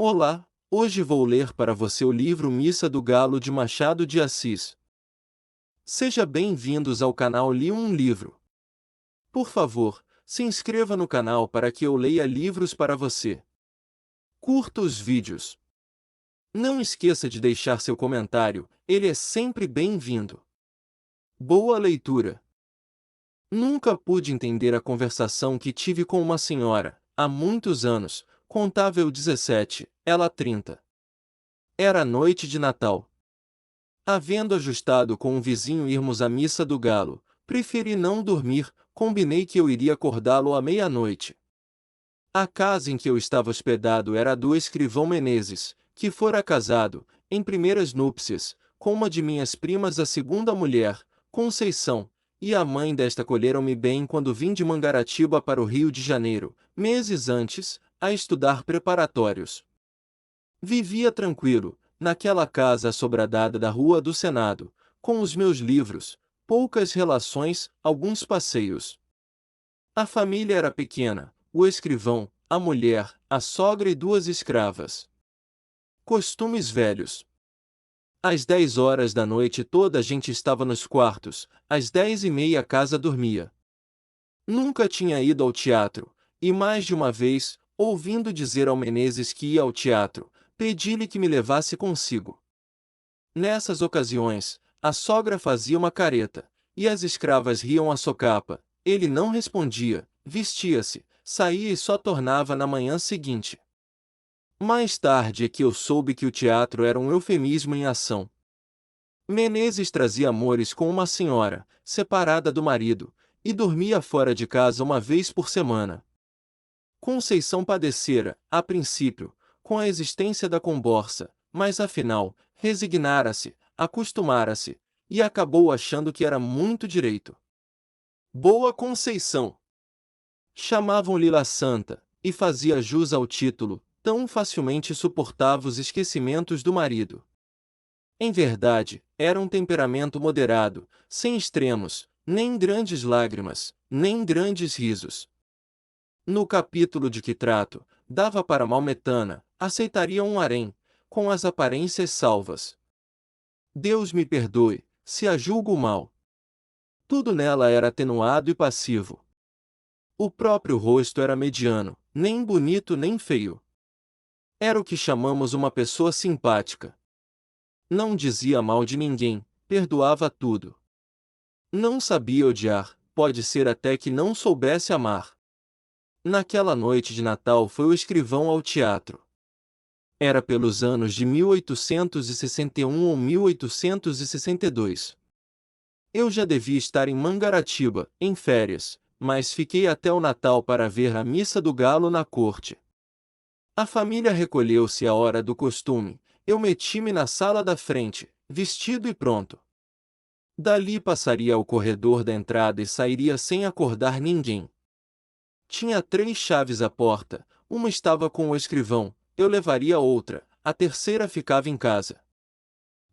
Olá, hoje vou ler para você o livro Missa do Galo de Machado de Assis. Seja bem-vindos ao canal Li um Livro. Por favor, se inscreva no canal para que eu leia livros para você. Curta os vídeos. Não esqueça de deixar seu comentário, ele é sempre bem-vindo. Boa leitura. Nunca pude entender a conversação que tive com uma senhora, há muitos anos, contava eu 17, ela 30. Era noite de Natal. Havendo ajustado com um vizinho irmos à missa do galo, preferi não dormir, combinei que eu iria acordá-lo à meia-noite. A casa em que eu estava hospedado era a do escrivão Menezes, que fora casado, em primeiras núpcias, com uma de minhas primas, a segunda mulher, Conceição, e a mãe desta acolheram-me bem quando vim de Mangaratiba para o Rio de Janeiro, meses antes, a estudar preparatórios. Vivia tranquilo, naquela casa assobradada da Rua do Senado, com os meus livros, poucas relações, alguns passeios. A família era pequena, o escrivão, a mulher, a sogra e 2 escravas. Costumes velhos. Às 10 horas da noite toda a gente estava nos quartos, às 10h30 a casa dormia. Nunca tinha ido ao teatro, e mais de uma vez, ouvindo dizer ao Menezes que ia ao teatro, pedi-lhe que me levasse consigo. Nessas ocasiões, a sogra fazia uma careta, e as escravas riam à socapa. Ele não respondia, vestia-se, saía e só tornava na manhã seguinte. Mais tarde é que eu soube que o teatro era um eufemismo em ação. Menezes trazia amores com uma senhora, separada do marido, e dormia fora de casa uma vez por semana. Conceição padecera, a princípio, com a existência da comborça, mas afinal, resignara-se, acostumara-se, e acabou achando que era muito direito. Boa Conceição! Chamavam-lhe La Santa, e fazia jus ao título, tão facilmente suportava os esquecimentos do marido. Em verdade, era um temperamento moderado, sem extremos, nem grandes lágrimas, nem grandes risos. No capítulo de que trato, dava para Maometana, aceitaria um harém, com as aparências salvas. Deus me perdoe, se a julgo mal. Tudo nela era atenuado e passivo. O próprio rosto era mediano, nem bonito nem feio. Era o que chamamos uma pessoa simpática. Não dizia mal de ninguém, perdoava tudo. Não sabia odiar, pode ser até que não soubesse amar. Naquela noite de Natal foi o escrivão ao teatro. Era pelos anos de 1861 ou 1862. Eu já devia estar em Mangaratiba, em férias, mas fiquei até o Natal para ver a missa do galo na corte. A família recolheu-se à hora do costume, eu meti-me na sala da frente, vestido e pronto. Dali passaria ao corredor da entrada e sairia sem acordar ninguém. Tinha 3 chaves à porta, uma estava com o escrivão, eu levaria outra, a terceira ficava em casa.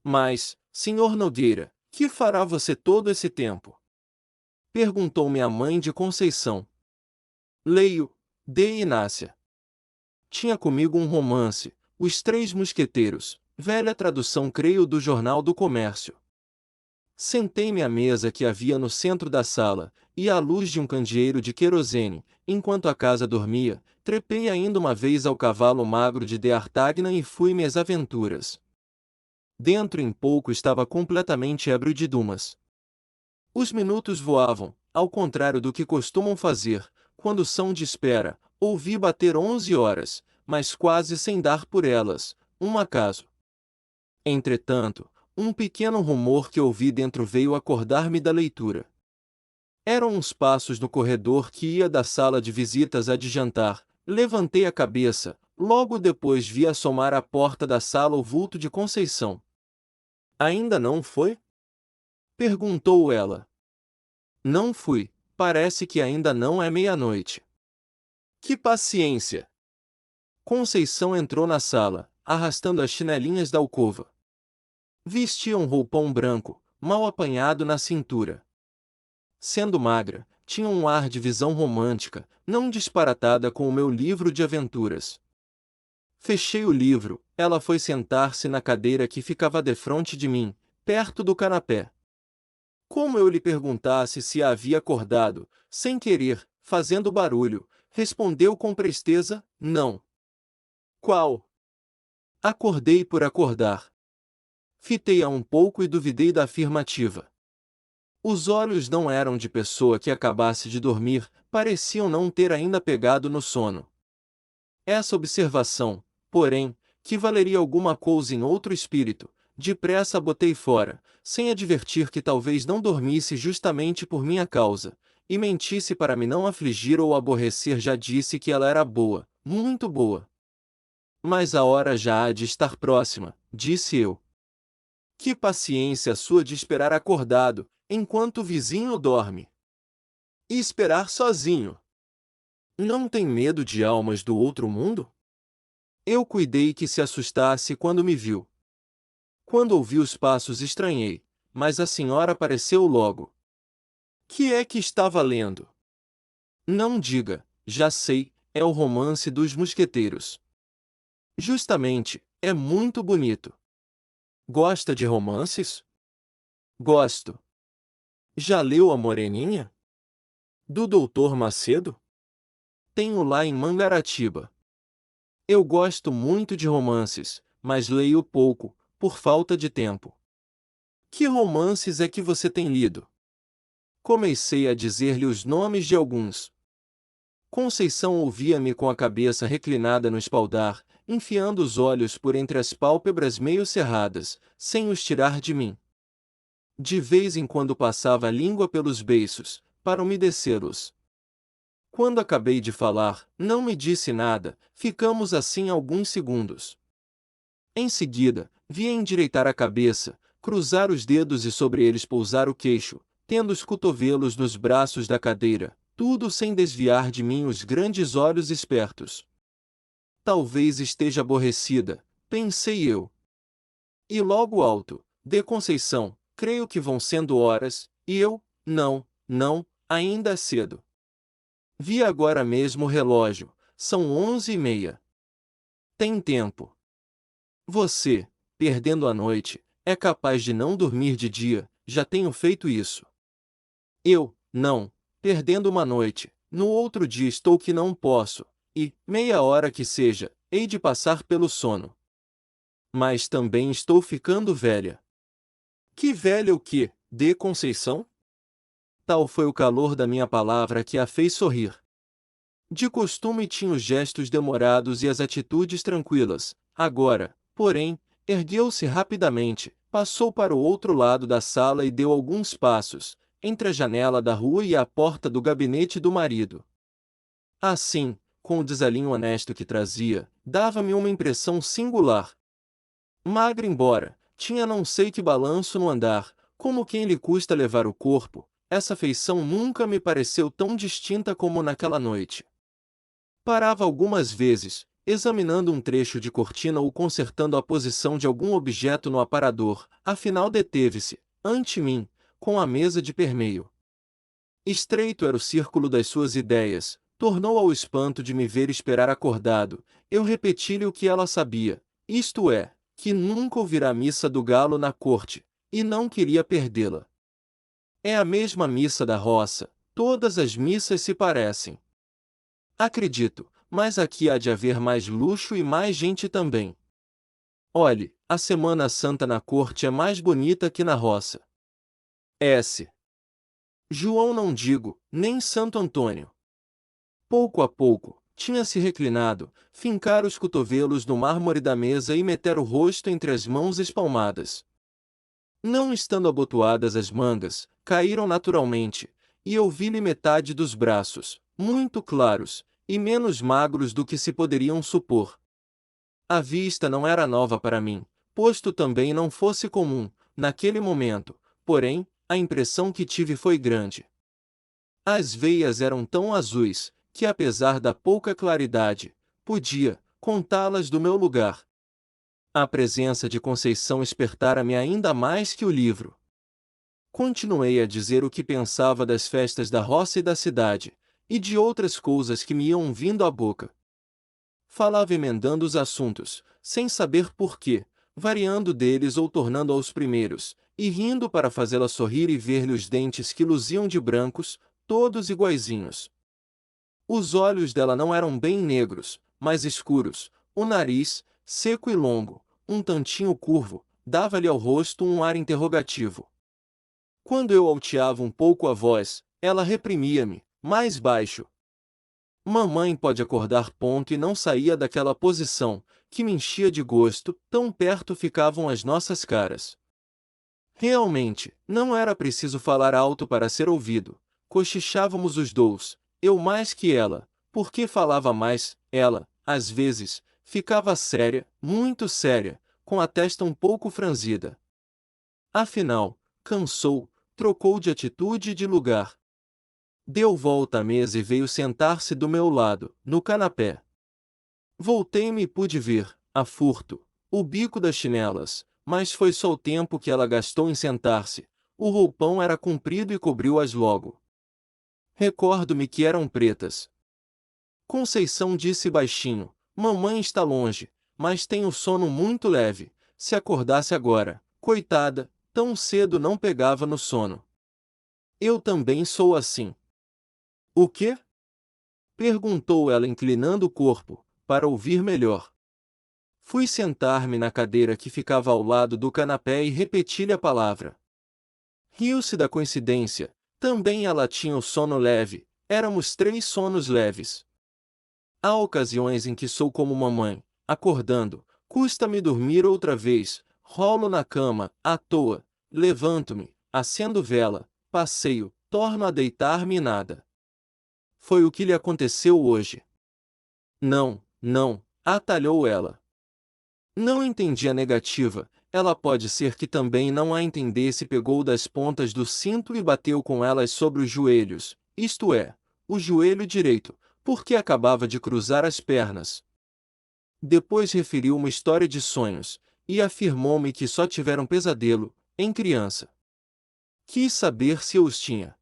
Mas, senhor Nogueira, que fará você todo esse tempo? Perguntou-me a mãe de Conceição. Leio, de Inácia. Tinha comigo um romance, Os Três Mosqueteiros, velha tradução creio do Jornal do Comércio. Sentei-me à mesa que havia no centro da sala, e à luz de um candeeiro de querosene, enquanto a casa dormia, trepei ainda uma vez ao cavalo magro de D'Artagnan e fui-me às aventuras. Dentro em pouco estava completamente ébrio de Dumas. Os minutos voavam, ao contrário do que costumam fazer, quando são de espera, ouvi bater 11 horas, mas quase sem dar por elas, um acaso. Entretanto, um pequeno rumor que ouvi dentro veio acordar-me da leitura. Eram uns passos no corredor que ia da sala de visitas à de jantar. Levantei a cabeça, logo depois vi assomar à porta da sala o vulto de Conceição. Ainda não foi? Perguntou ela. Não fui, parece que ainda não é meia-noite. Que paciência! Conceição entrou na sala, arrastando as chinelinhas da alcova. Vestia um roupão branco, mal apanhado na cintura. Sendo magra, tinha um ar de visão romântica, não disparatada com o meu livro de aventuras. Fechei o livro, ela foi sentar-se na cadeira que ficava defronte de mim, perto do canapé. Como eu lhe perguntasse se a havia acordado, sem querer, fazendo barulho, respondeu com presteza, não. Qual? Acordei por acordar. Fitei-a um pouco e duvidei da afirmativa. Os olhos não eram de pessoa que acabasse de dormir, pareciam não ter ainda pegado no sono. Essa observação, porém, que valeria alguma coisa em outro espírito, depressa a botei fora, sem advertir que talvez não dormisse justamente por minha causa, e mentisse para me não afligir ou aborrecer. Já disse que ela era boa, muito boa. Mas a hora já há de estar próxima, disse eu. Que paciência sua de esperar acordado, enquanto o vizinho dorme. E esperar sozinho. Não tem medo de almas do outro mundo? Eu cuidei que se assustasse quando me viu. Quando ouvi os passos estranhei, mas a senhora apareceu logo. Que é que estava lendo? Não diga, já sei, é o Romance dos Mosqueteiros. Justamente, é muito bonito. Gosta de romances? Gosto. Já leu A Moreninha? Do Dr. Macedo? Tenho lá em Mangaratiba. Eu gosto muito de romances, mas leio pouco, por falta de tempo. Que romances é que você tem lido? Comecei a dizer-lhe os nomes de alguns. Conceição ouvia-me com a cabeça reclinada no espaldar, enfiando os olhos por entre as pálpebras meio cerradas, sem os tirar de mim. De vez em quando passava a língua pelos beiços, para umedecê-los. Quando acabei de falar, não me disse nada, ficamos assim alguns segundos. Em seguida, vi endireitar a cabeça, cruzar os dedos e sobre eles pousar o queixo, tendo os cotovelos nos braços da cadeira, tudo sem desviar de mim os grandes olhos espertos. Talvez esteja aborrecida, pensei eu. E logo alto, de Conceição, creio que vão sendo horas, e eu, não, ainda é cedo. Vi agora mesmo o relógio, são 11h30. Tem tempo. Você, perdendo a noite, é capaz de não dormir de dia, já tenho feito isso. Eu, não, perdendo uma noite, no outro dia estou que não posso, e, meia hora que seja, hei de passar pelo sono. Mas também estou ficando velha. Que velha o quê, de Conceição? Tal foi o calor da minha palavra que a fez sorrir. De costume tinha os gestos demorados e as atitudes tranquilas, agora, porém, ergueu-se rapidamente, passou para o outro lado da sala e deu alguns passos, entre a janela da rua e a porta do gabinete do marido. Assim, com o desalinho honesto que trazia, dava-me uma impressão singular. Magra embora, tinha não sei que balanço no andar, como quem lhe custa levar o corpo, essa feição nunca me pareceu tão distinta como naquela noite. Parava algumas vezes, examinando um trecho de cortina ou consertando a posição de algum objeto no aparador, afinal deteve-se, ante mim, com a mesa de permeio. Estreito era o círculo das suas ideias, tornou ao espanto de me ver esperar acordado, eu repeti-lhe o que ela sabia, isto é, que nunca ouvirá a missa do galo na corte, e não queria perdê-la. É a mesma missa da roça, todas as missas se parecem. Acredito, mas aqui há de haver mais luxo e mais gente também. Olhe, a Semana Santa na corte é mais bonita que na roça. S. João não digo, nem Santo Antônio. Pouco a pouco, tinha-se reclinado, fincar os cotovelos no mármore da mesa e meter o rosto entre as mãos espalmadas. Não estando abotoadas as mangas, caíram naturalmente, e eu vi-lhe metade dos braços, muito claros, e menos magros do que se poderiam supor. A vista não era nova para mim, posto também não fosse comum, naquele momento, porém, a impressão que tive foi grande. As veias eram tão azuis, que apesar da pouca claridade, podia contá-las do meu lugar. A presença de Conceição espertara-me ainda mais que o livro. Continuei a dizer o que pensava das festas da roça e da cidade, e de outras coisas que me iam vindo à boca. falava emendando os assuntos, sem saber por quê, variando deles ou tornando aos primeiros, e rindo para fazê-la sorrir e ver-lhe os dentes que luziam de brancos, todos iguaizinhos. Os olhos dela não eram bem negros, mas escuros, o nariz, seco e longo, um tantinho curvo, dava-lhe ao rosto um ar interrogativo. Quando eu alteava um pouco a voz, ela reprimia-me, mais baixo. Mamãe pode acordar ponto e não saía daquela posição, que me enchia de gosto, tão perto ficavam as nossas caras. Realmente, não era preciso falar alto para ser ouvido. Cochichávamos os dois, eu mais que ela, porque falava mais, ela, às vezes, ficava séria, muito séria, com a testa um pouco franzida. Afinal, cansou, trocou de atitude e de lugar. Deu volta à mesa e veio sentar-se do meu lado, no canapé. Voltei-me e pude ver, a furto, o bico das chinelas, mas foi só o tempo que ela gastou em sentar-se. O roupão era comprido e cobriu-as logo. Recordo-me que eram pretas. Conceição disse baixinho: mamãe está longe, mas tem o sono muito leve. Se acordasse agora, coitada, tão cedo não pegava no sono. Eu também sou assim. O quê? Perguntou ela inclinando o corpo, para ouvir melhor. Fui sentar-me na cadeira que ficava ao lado do canapé e repeti-lhe a palavra. Riu-se da coincidência, também ela tinha o sono leve, éramos 3 sonos leves. Há ocasiões em que sou como mamãe, acordando, custa-me dormir outra vez, rolo na cama, à toa, levanto-me, acendo vela, passeio, torno a deitar-me e nada. Foi o que lhe aconteceu hoje. Não, não, atalhou ela. Não entendi a negativa, ela pode ser que também não a entendesse. Pegou das pontas do cinto e bateu com elas sobre os joelhos, isto é, o joelho direito, porque acabava de cruzar as pernas. Depois referiu uma história de sonhos, e afirmou-me que só tivera um pesadelo, em criança. Quis saber se eu os tinha.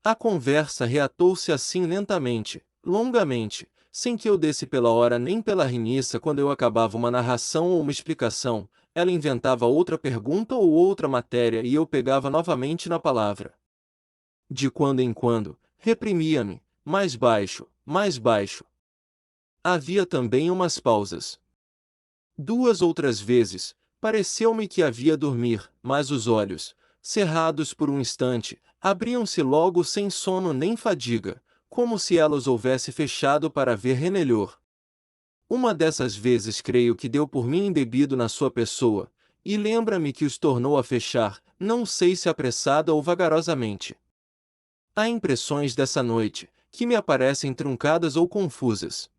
A conversa reatou-se assim lentamente, longamente, sem que eu desse pela hora nem pela riniça. Quando eu acabava uma narração ou uma explicação, ela inventava outra pergunta ou outra matéria e eu pegava novamente na palavra. De quando em quando, reprimia-me, mais baixo, mais baixo. Havia também umas pausas. 2 outras vezes, pareceu-me que havia dormir, mas os olhos, cerrados por um instante, abriam-se logo sem sono nem fadiga, como se ela os houvesse fechado para ver renelhor. Uma dessas vezes creio que deu por mim embebido na sua pessoa, e lembra-me que os tornou a fechar, não sei se apressada ou vagarosamente. Há impressões dessa noite, que me aparecem truncadas ou confusas.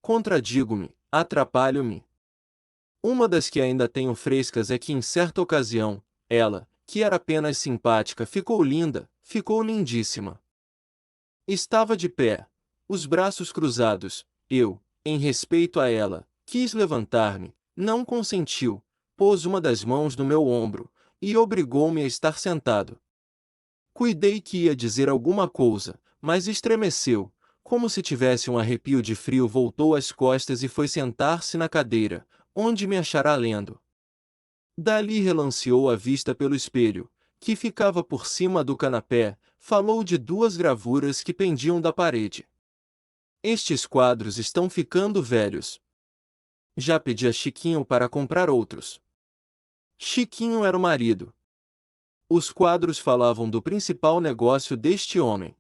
Contradigo-me, atrapalho-me. Uma das que ainda tenho frescas é que em certa ocasião, ela, que era apenas simpática, ficou linda, ficou lindíssima. Estava de pé, os braços cruzados, eu, em respeito a ela, quis levantar-me, não consentiu, pôs uma das mãos no meu ombro, e obrigou-me a estar sentado. Cuidei que ia dizer alguma coisa, mas estremeceu, como se tivesse um arrepio de frio. Voltou as costas e foi sentar-se na cadeira, onde me achará lendo. Dali relanceou a vista pelo espelho, que ficava por cima do canapé, falou de 2 gravuras que pendiam da parede. Estes quadros estão ficando velhos. Já pedi a Chiquinho para comprar outros. Chiquinho era o marido. Os quadros falavam do principal negócio deste homem.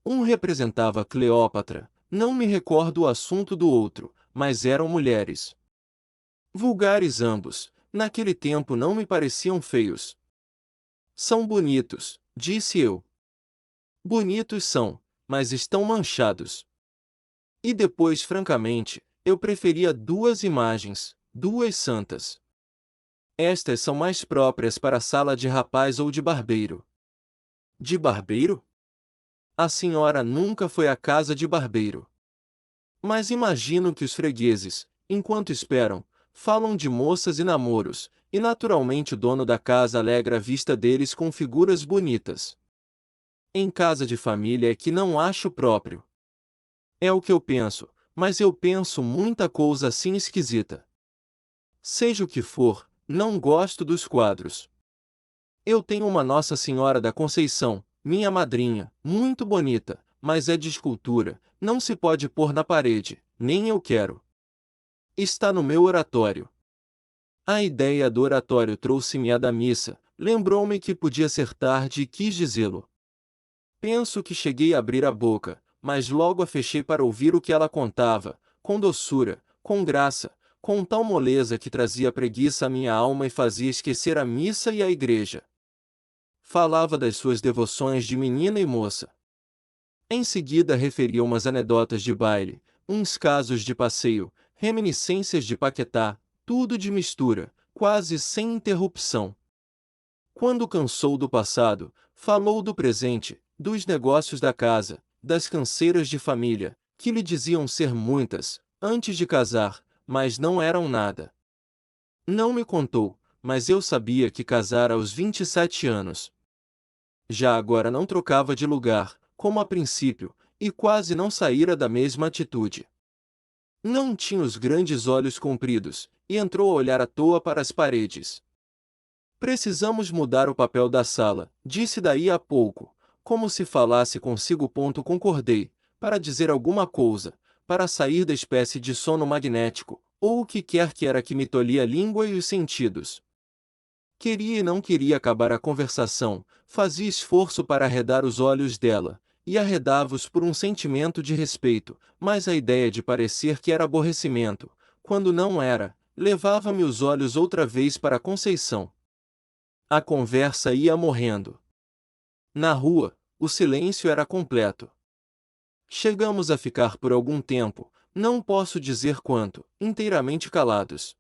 Um representava Cleópatra, não me recordo o assunto do outro, mas eram mulheres. Vulgares ambos, naquele tempo não me pareciam feios. São bonitos, disse eu. Bonitos são, mas estão manchados. E depois, francamente, eu preferia 2 imagens, 2 santas. Estas são mais próprias para a sala de rapaz ou de barbeiro. De barbeiro? A senhora nunca foi à casa de barbeiro. Mas imagino que os fregueses, enquanto esperam, falam de moças e namoros, e naturalmente o dono da casa alegra a vista deles com figuras bonitas. Em casa de família é que não acho próprio. É o que eu penso, mas eu penso muita coisa assim esquisita. Seja o que for, não gosto dos quadros. Eu tenho uma Nossa Senhora da Conceição, minha madrinha, muito bonita, mas é de escultura, não se pode pôr na parede, nem eu quero. Está no meu oratório. A ideia do oratório trouxe-me a da missa, lembrou-me que podia ser tarde e quis dizê-lo. Penso que cheguei a abrir a boca, mas logo a fechei para ouvir o que ela contava, com doçura, com graça, com tal moleza que trazia preguiça à minha alma e fazia esquecer a missa e a igreja. Falava das suas devoções de menina e moça. Em seguida referia umas anedotas de baile, uns casos de passeio, reminiscências de Paquetá, tudo de mistura, quase sem interrupção. Quando cansou do passado, falou do presente, dos negócios da casa, das canseiras de família, que lhe diziam ser muitas, antes de casar, mas não eram nada. Não me contou, mas eu sabia que casara aos 27 anos. Já agora não trocava de lugar, como a princípio, e quase não saíra da mesma atitude. Não tinha os grandes olhos compridos, e entrou a olhar à toa para as paredes. Precisamos mudar o papel da sala, disse daí a pouco, como se falasse consigo. Concordei, para dizer alguma coisa, para sair da espécie de sono magnético, ou o que quer que era que me tolhia a língua e os sentidos. Queria e não queria acabar a conversação, fazia esforço para arredar os olhos dela, e arredava-os por um sentimento de respeito, mas a ideia de parecer que era aborrecimento, quando não era, levava-me os olhos outra vez para Conceição. A conversa ia morrendo. Na rua, o silêncio era completo. Chegamos a ficar por algum tempo, não posso dizer quanto, inteiramente calados.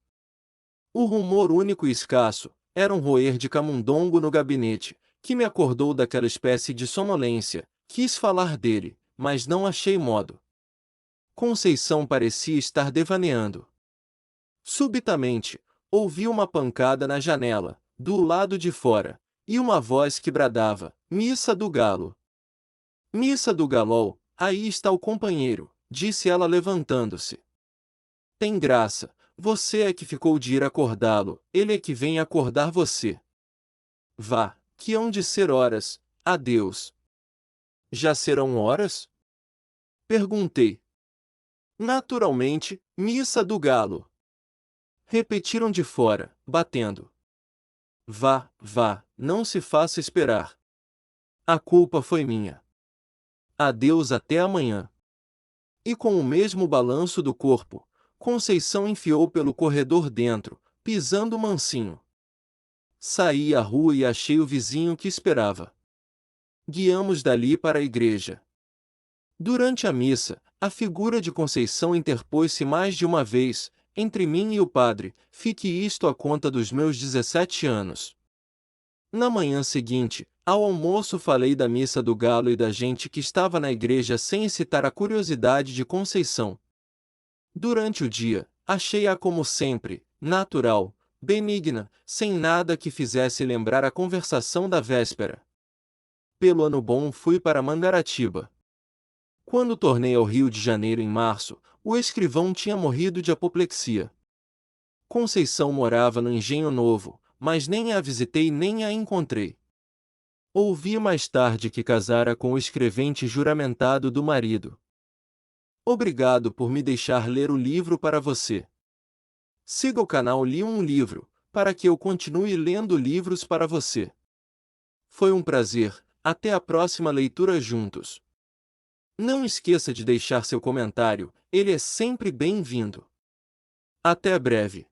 O rumor único e escasso era um roer de camundongo no gabinete, que me acordou daquela espécie de sonolência. Quis falar dele, mas não achei modo. Conceição parecia estar devaneando. Subitamente, ouvi uma pancada na janela, do lado de fora, e uma voz que bradava: Missa do Galo! Missa do Galol, aí está o companheiro, disse ela levantando-se. Tem graça, você é que ficou de ir acordá-lo, ele é que vem acordar você. Vá, que hão de ser horas, adeus. Já serão horas? Perguntei. Naturalmente, missa do galo. Repetiram de fora, batendo. Vá, vá, não se faça esperar. A culpa foi minha. Adeus até amanhã. E com o mesmo balanço do corpo, Conceição enfiou pelo corredor dentro, pisando mansinho. Saí à rua e achei o vizinho que esperava. Guiamos dali para a igreja. Durante a missa, a figura de Conceição interpôs-se mais de uma vez, entre mim e o padre, fique isto à conta dos meus 17 anos. Na manhã seguinte, ao almoço falei da missa do galo e da gente que estava na igreja sem excitar a curiosidade de Conceição. Durante o dia, achei-a como sempre, natural, benigna, sem nada que fizesse lembrar a conversação da véspera. Pelo ano bom fui para Mangaratiba. Quando tornei ao Rio de Janeiro em março, o escrivão tinha morrido de apoplexia. Conceição morava no Engenho Novo, mas nem a visitei nem a encontrei. Ouvi mais tarde que casara com o escrevente juramentado do marido. Obrigado por me deixar ler o livro para você. Siga o canal Li um Livro, para que eu continue lendo livros para você. Foi um prazer, até a próxima leitura juntos. Não esqueça de deixar seu comentário, ele é sempre bem-vindo. Até breve.